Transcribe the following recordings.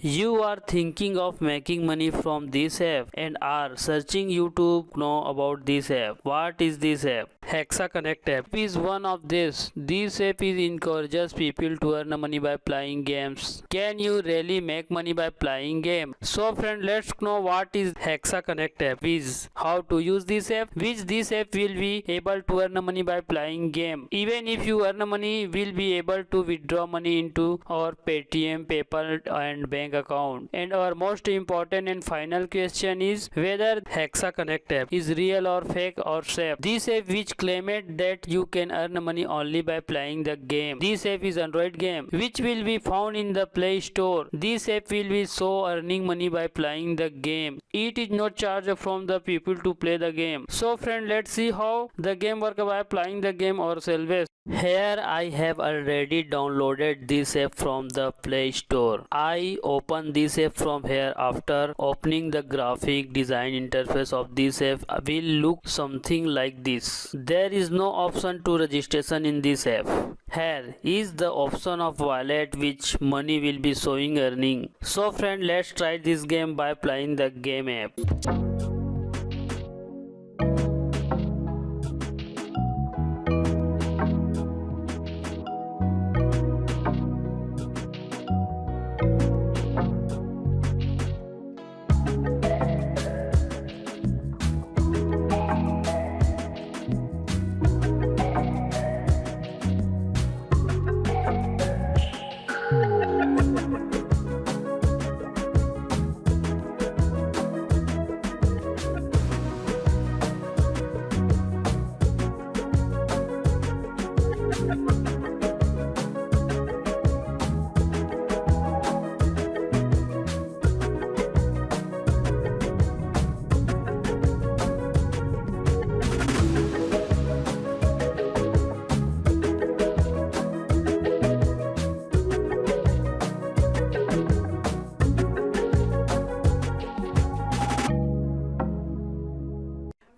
You are thinking of making money from this app and are searching YouTube know about this app. What is this app? Hexa Connect app is one of this. This app is encourages people to earn money by playing games. Can you really make money by playing game? So friend, let's know what is Hexa Connect app is, how to use this app, which this app will be able to earn money by playing game. Even if you earn money, will be able to withdraw money into our Paytm, PayPal and bank account. And our most important and final question is whether Hexa Connect app is real or fake or safe. This app which claimed that you can earn money only by playing the game. This app is Android game which will be found in the Play Store. This app will be so earning money by playing the game. It is not charged from the people to play the game. So friend, let's see how the game work by playing the game ourselves. Here I have already downloaded this app from the Play Store. I open this app from here. After opening, the graphic design interface of this app will look something like this. There is no option to registration in this app. Here is the option of wallet which money will be showing earning. So friend, let's try this game by playing the game app.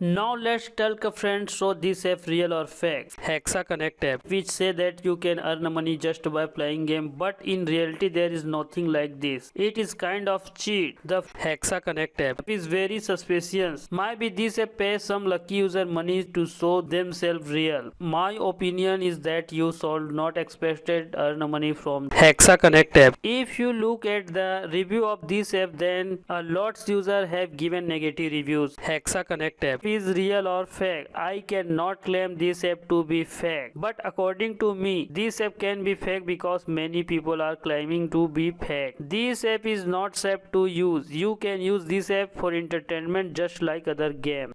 Now let's talk friends, so this app real or fake. Hexa Connect app which say that you can earn money just by playing game, but in reality there is nothing like this. It is kind of cheat. The Hexa Connect app is very suspicious. Maybe this app pays some lucky user money to show themselves real. My opinion is that you should not expected earn money from Hexa Connect app. If you look at the review of this app, then a lots user have given negative reviews. Hexa Connect app is real or fake. I cannot claim this app to be fake, but according to me this app can be fake because many people are claiming to be fake. This app is not safe to use. You can use this app for entertainment just like other game.